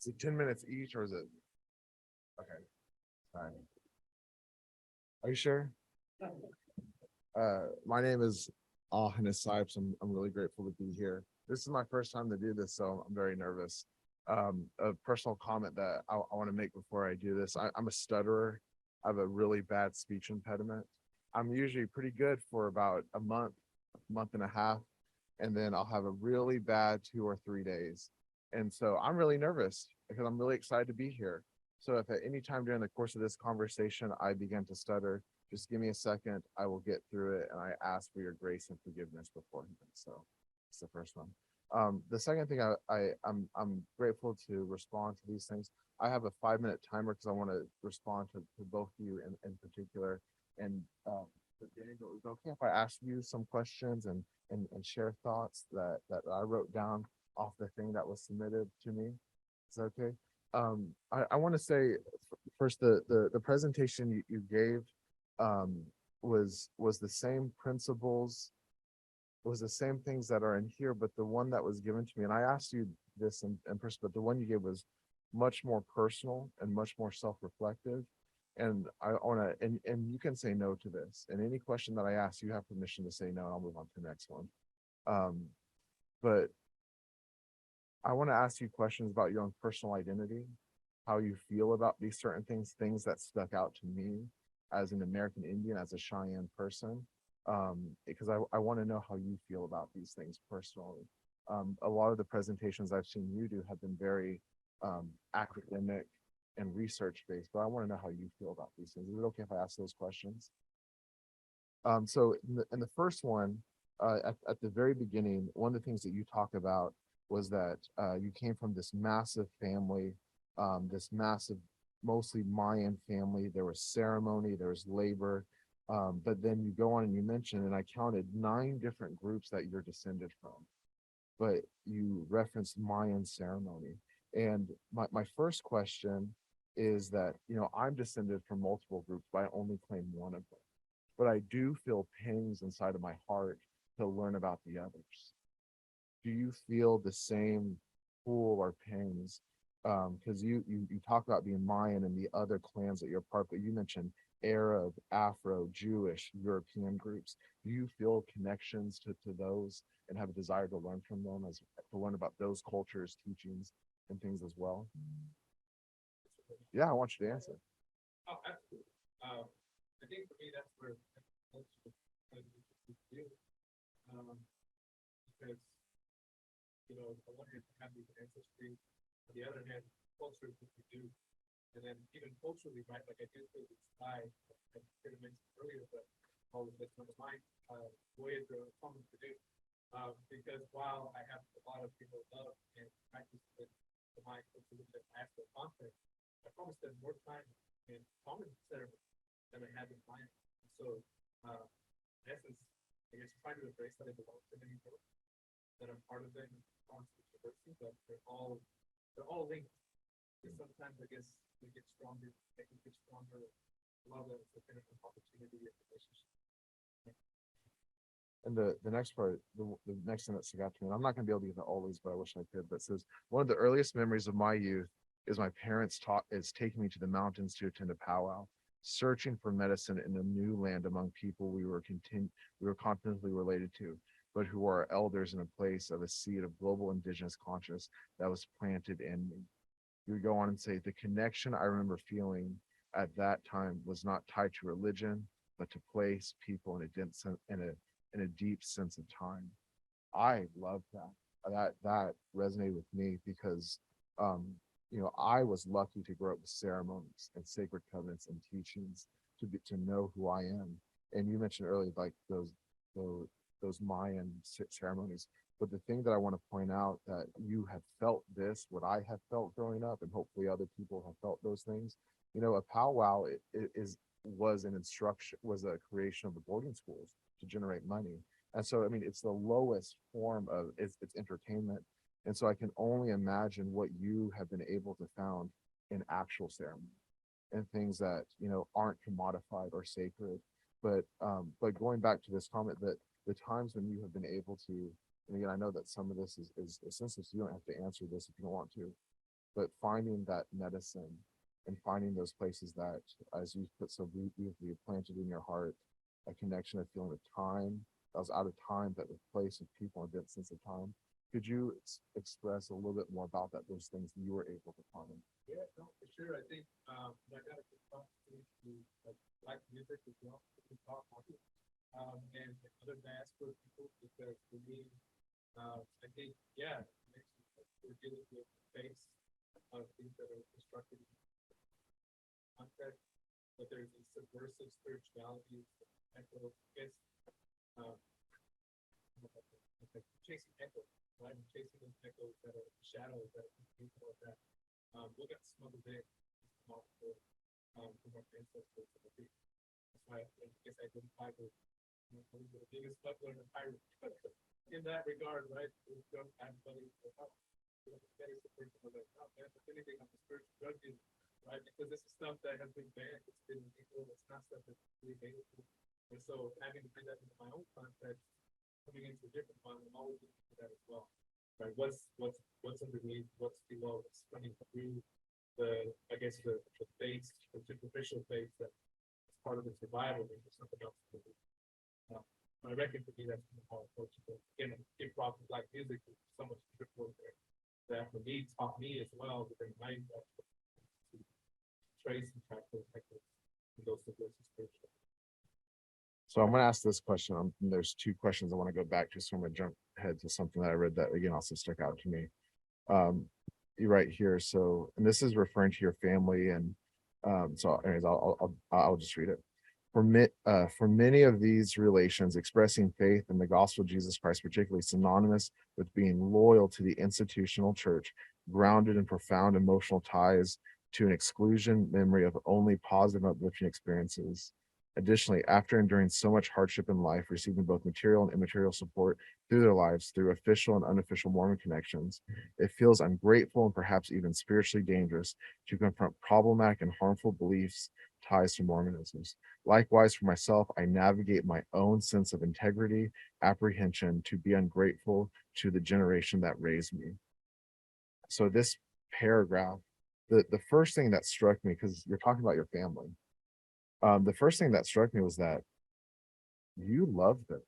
Is it 10 minutes each or is it? Okay. All right. Are you sure? My name is Ah-in-nist. I'm really grateful to be here. This is my first time to do this, so I'm very nervous. A personal comment that I want to make before I do this. I'm a stutterer. I have a really bad speech impediment. I'm usually pretty good for about a month and a half, and then I'll have a really bad 2 or 3 days. And so I'm really nervous because I'm really excited to be here. So if at any time during the course of this conversation I begin to stutter, just give me a second. I will get through it, and I ask for your grace and forgiveness beforehand. So it's the first one. The second thing I'm grateful to respond to these things. I have a 5-minute timer because I want to respond to both of you in particular. And Daniel, is it okay if I ask you some questions and share thoughts that I wrote down off the thing that was submitted to me? Is that okay? I want to say first the presentation you gave was the same principles, was the same things that are in here, but the one that was given to me, and I asked you this in person, but the one you gave was much more personal and much more self-reflective. And I want to, and you can say no to this. And any question that I ask, you have permission to say no, and I'll move on to the next one. But I want to ask you questions about your own personal identity, how you feel about these certain things that stuck out to me as an American Indian, as a Cheyenne person, because I want to know how you feel about these things personally. A lot of the presentations I've seen you do have been very academic and research based, but I want to know how you feel about these things. Is it okay if I ask those questions? So in the first one, at the very beginning, one of the things that you talk about was that you came from this massive family, this massive, mostly Mayan family. There was ceremony, there was labor, but then you go on and you mention, and I counted 9 different groups that you're descended from, but you referenced Mayan ceremony. And my first question is that, I'm descended from multiple groups, but I only claim one of them. But I do feel pangs inside of my heart to learn about the others. Do you feel the same pull or pangs? Because you talk about being Mayan and the other clans that you're part, but you mentioned Arab, Afro, Jewish, European groups. Do you feel connections to those and have a desire to learn from them, as to learn about those cultures, teachings, and things as well? Yeah, I want you to answer. Oh, absolutely. I think for me, that's where most of the do. Because, on one hand, have these ancestry, on the other hand, culture is what we do. And then even culturally, right, like I did feel this tie, I could have mentioned earlier, but always that's one of my ways or common to do. Because while I have a lot of people love and practice with the mind culture that I have the content, I probably spend more time in common ceremony than I have in mine. So, in essence, I guess trying to embrace that I belong to many people, that I'm part of them, constant diversity, but they're all linked. Because sometimes I guess we get stronger, they can get stronger. A lot of that is dependent on opportunity and relationship. And the next part, the next thing that stuck out to me, and I'm not going to be able to get to all these, but I wish I could, but it says, one of the earliest memories of my youth is my parents is taking me to the mountains to attend a powwow, searching for medicine in a new land among people we were confidently related to, but who are elders in a place of a seed of global indigenous consciousness that was planted in me. You would go on and say, the connection I remember feeling at that time was not tied to religion, but to place, people, in a deep sense of time. I love that. That resonated with me because I was lucky to grow up with ceremonies and sacred covenants and teachings to know who I am. And you mentioned earlier, like those Mayan ceremonies. But the thing that I want to point out, that you have felt this, what I have felt growing up, and hopefully other people have felt those things. A powwow was a creation of the boarding schools to generate money. And so, I mean, it's the lowest form of it's entertainment. And so I can only imagine what you have been able to found in actual ceremony and things that, aren't commodified or sacred. But going back to this comment, that the times when you have been able to, and again, I know that some of this is sensitive, so you don't have to answer this if you don't want to, but finding that medicine and finding those places that, as you put so beautifully, planted in your heart, a connection, a feeling of time. That was out of time, but a place of people, a good sense of time. Could you express a little bit more about that, those things you were able to find? Yeah, no, for sure. I think, I got a good opportunity to like music as well, to talk market, and other diaspora people, because for me, I think, yeah, we're dealing with the face of things that are constructed in context, but there's a subversive spirituality, echo, guess, um, like chasing echoes, right? Chasing those echoes that are shadows that are people like that. Look at smuggled in from our ancestors. That's why I guess I identify with the biggest smuggler in the pirate in that regard, right? We don't have anybody to help. That is the person of like, oh man, if anything, I'm a spiritual drug dealer, right? Because this is stuff that has been banned, it's been illegal, it's not stuff that's really available. And so having to do that in my own context, coming into a different one, I'm always looking for that as well. Right? What's underneath, what's below, what's running through the, I guess the base, the superficial base that is part of the survival, and there's something else to do. I reckon for me that's been a hard approach. Again, hip hop and black music, there's so much trip work there that for me taught me as well to bring my to trace and track those techniques and those spiritual. So I'm going to ask this question. There's two questions I want to go back to. So I'm going to jump ahead to something that I read that again also stuck out to me. You write here. So, and this is referring to your family, and so anyways, I'll just read it. For many of these relations, expressing faith in the gospel of Jesus Christ, particularly synonymous with being loyal to the institutional church, grounded in profound emotional ties to an exclusion memory of only positive uplifting experiences. Additionally, after enduring so much hardship in life, receiving both material and immaterial support through their lives through official and unofficial Mormon connections, it feels ungrateful and perhaps even spiritually dangerous to confront problematic and harmful beliefs ties to Mormonism. Likewise, for myself, I navigate my own sense of integrity, apprehension to be ungrateful to the generation that raised me. So this paragraph, the first thing that struck me, because you're talking about your family, the first thing that struck me was that you love them.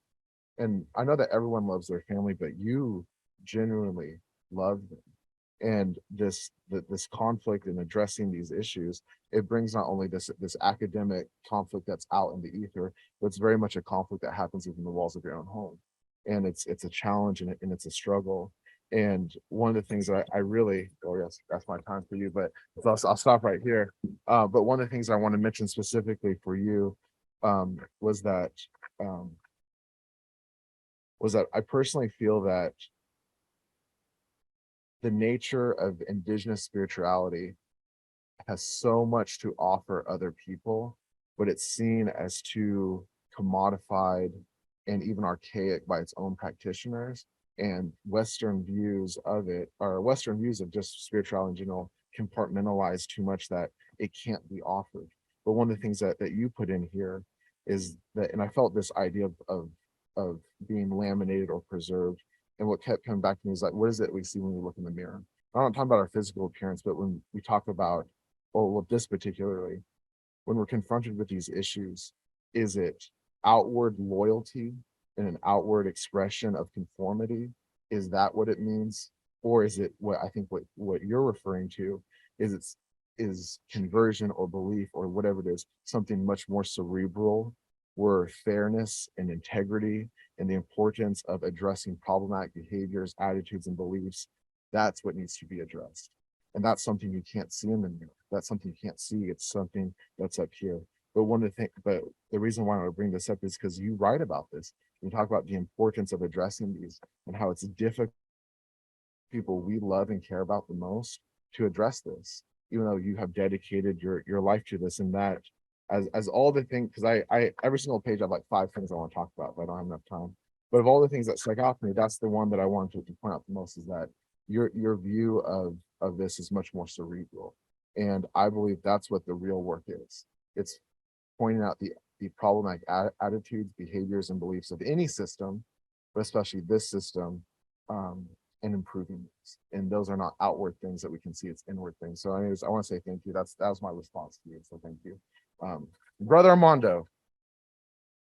And I know that everyone loves their family, but you genuinely love them. And this conflict in addressing these issues, it brings not only this academic conflict that's out in the ether, but it's very much a conflict that happens within the walls of your own home. And it's a challenge, and it's a struggle. And one of the things that I really, oh yes, that's my time for you, but I'll stop right here. But one of the things I want to mention specifically for you was that I personally feel that the nature of indigenous spirituality has so much to offer other people, but it's seen as too commodified and even archaic by its own practitioners. And Western views of it, or Western views of just spirituality in general, compartmentalize too much that it can't be offered. But one of the things that you put in here is that, and I felt this idea of being laminated or preserved. And what kept coming back to me is like, what is it we see when we look in the mirror? I'm not talking about our physical appearance, but when we talk about, well, this particularly, when we're confronted with these issues, is it outward loyalty and an outward expression of conformity? Is that what it means? Or is it what I think what you're referring to is conversion or belief or whatever it is, something much more cerebral, where fairness and integrity and the importance of addressing problematic behaviors, attitudes, and beliefs, that's what needs to be addressed. And that's something you can't see in the mirror. That's something you can't see. It's something that's up here. But but the reason why I want to bring this up is because you write about this. You talk about the importance of addressing these and how it's difficult people we love and care about the most to address this, even though you have dedicated your life to this. And that as all the things, because I every single page I have like 5 things I want to talk about, but I don't have enough time. But of all the things that stuck out to me, that's the one that I wanted to point out the most, is that your view of this is much more cerebral. And I believe that's what the real work is. It's pointing out the problematic attitudes, behaviors, and beliefs of any system, but especially this system, and improving those. And those are not outward things that we can see, it's inward things. So anyways, I want to say thank you. That was my response to you. So thank you. Brother Armando.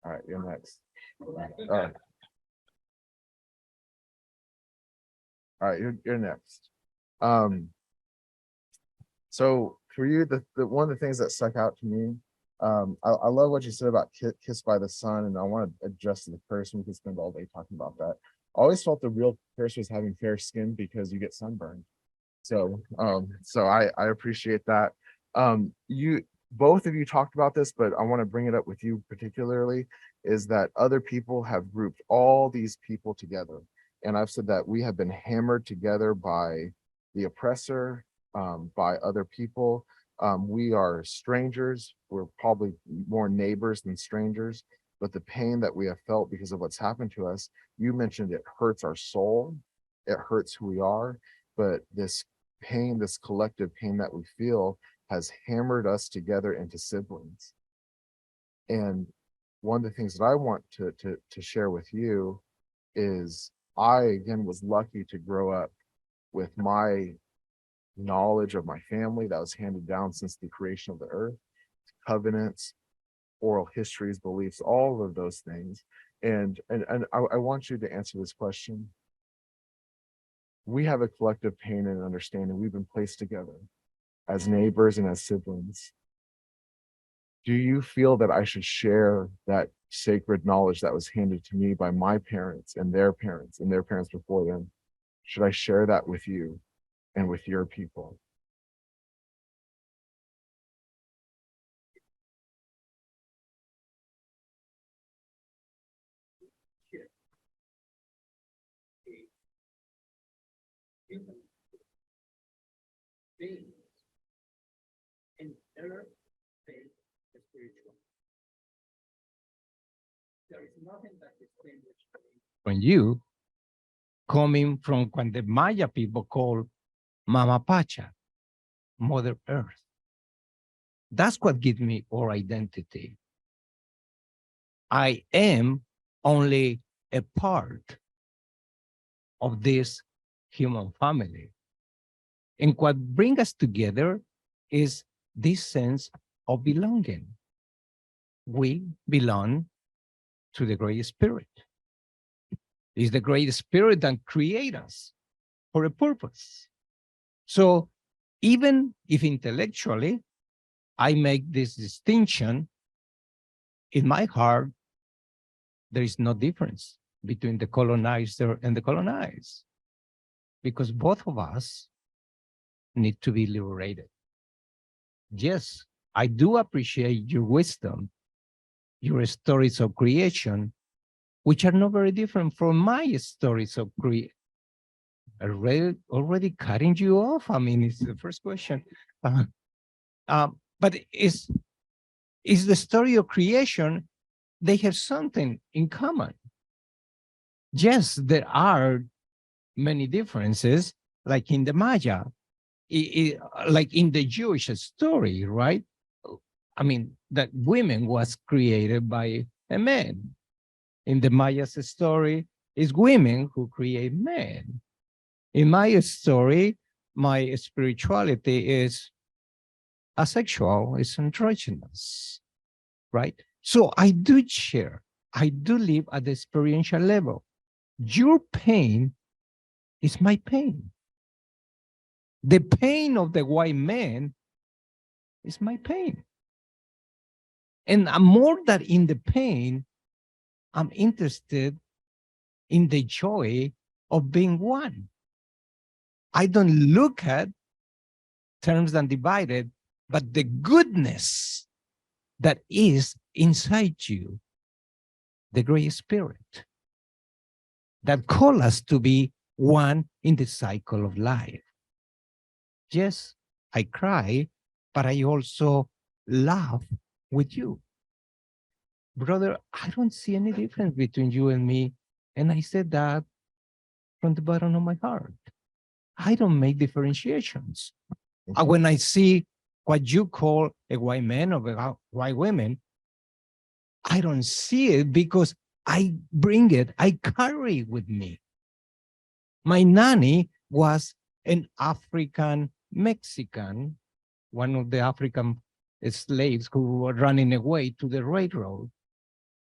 All right, you're next. All right. All right, you're next. So for you, the one of the things that stuck out to me, I love what you said about kissed by the sun, and I want to address the curse. We could spend all day talking about that. I always felt the real curse was having fair skin because you get sunburned. So I appreciate that. You both of you talked about this, but I want to bring it up with you particularly, is that other people have grouped all these people together. And I've said that we have been hammered together by the oppressor, by other people. We are strangers. We're probably more neighbors than strangers, but the pain that we have felt because of what's happened to us, you mentioned it hurts our soul. It hurts who we are, but this pain, this collective pain that we feel has hammered us together into siblings. And one of the things that I want to share with you is I, again, was lucky to grow up with my knowledge of my family that was handed down since the creation of the earth, covenants, oral histories, beliefs, all of those things. And I want you to answer this question. We have a collective pain and understanding. We've been placed together as neighbors and as siblings. Do you feel that I should share that sacred knowledge that was handed to me by my parents and their parents before them? Should I share that with you and with your people? Human beings in their faith is spiritual. There is nothing that distinguishes from you coming from what the Maya people call Mama Pacha, Mother Earth. That's what gives me our identity. I am only a part of this human family. And what brings us together is this sense of belonging. We belong to the Great Spirit. It's the Great Spirit that creates us for a purpose. So even if intellectually I make this distinction, in my heart, there is no difference between the colonizer and the colonized, because both of us need to be liberated. Yes, I do appreciate your wisdom, your stories of creation, which are not very different from my stories of creation. Already cutting you off. I mean, it's the first question. But is the story of creation, they have something in common. Yes, there are many differences, like in the Maya, like in the Jewish story, right? I mean, that women was created by a man. In the Maya's story, it's women who create men. In my story, my spirituality is asexual, is androgynous, right? So I do share, I do live at the experiential level. Your pain is my pain. The pain of the white man is my pain. And I'm more than in the pain, I'm interested in the joy of being one. I don't look at terms and divided, but the goodness that is inside you, the Great Spirit, that call us to be one in the cycle of life. Yes, I cry, but I also laugh with you. Brother, I don't see any difference between you and me. And I said that from the bottom of my heart. I don't make differentiations. When I see what you call a white man or a white woman, I don't see it because I bring it, I carry it with me. My nanny was an African Mexican, one of the African slaves who were running away to the railroad.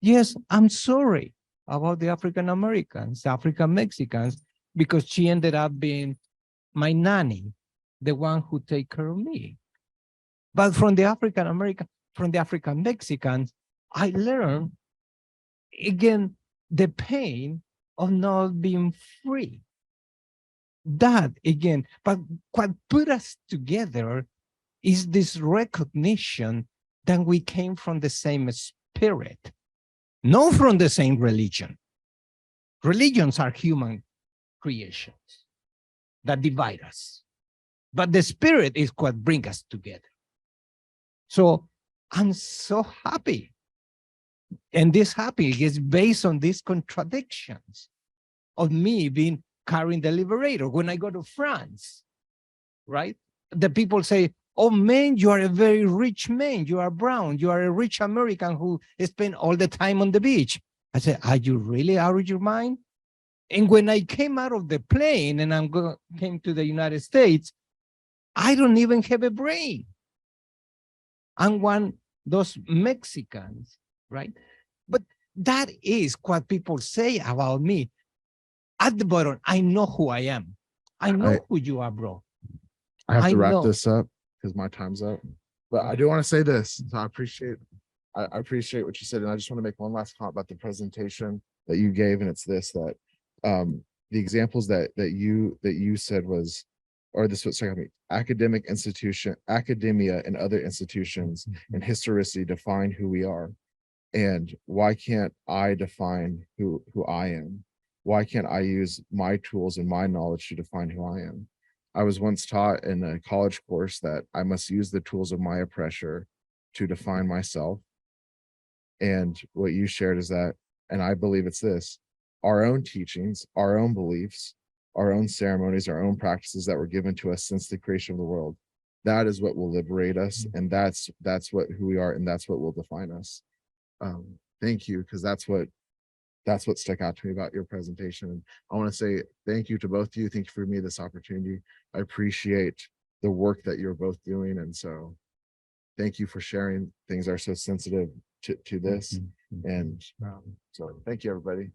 Yes, I'm sorry about the African Americans, African Mexicans, because she ended up being my nanny, the one who take care of me. But from the African American, from the African Mexicans, I learned again the pain of not being free. That again, but what put us together is this recognition that we came from the same spirit, not from the same religion. Religions are human creations that divide us, but the spirit is what brings us together. So I'm so happy. And this happy is based on these contradictions of me being carrying the liberator. When I go to France, right? The people say, oh man, you are a very rich man. You are brown. You are a rich American who spend all the time on the beach. I said, are you really out of your mind? And when I came out of the plane and came to the United States, I don't even have a brain. I'm one those Mexicans, right? But that is what people say about me. At the bottom, I know who I am. I know who you are, bro. I have to wrap know. this up because my time's up. But I do want to say this. So I appreciate what you said. And I just want to make one last comment about the presentation that you gave. And it's this, that the examples that you said was, or this was, sorry, academia and other institutions and historicity define who we are. And why can't I define who I am? Why can't I use my tools and my knowledge to define who I am? I was once taught in a college course that I must use the tools of my oppressor to define myself. And what you shared is that, and I believe it's this, our own teachings, our own beliefs, our own ceremonies, our own practices that were given to us since the creation of the world. That is what will liberate us. And that's who we are. And that's what will define us. Thank you, because that's what stuck out to me about your presentation. And I want to say thank you to both of you. Thank you for me this opportunity. I appreciate the work that you're both doing. And so thank you for sharing things that are so sensitive to this. And so thank you, everybody.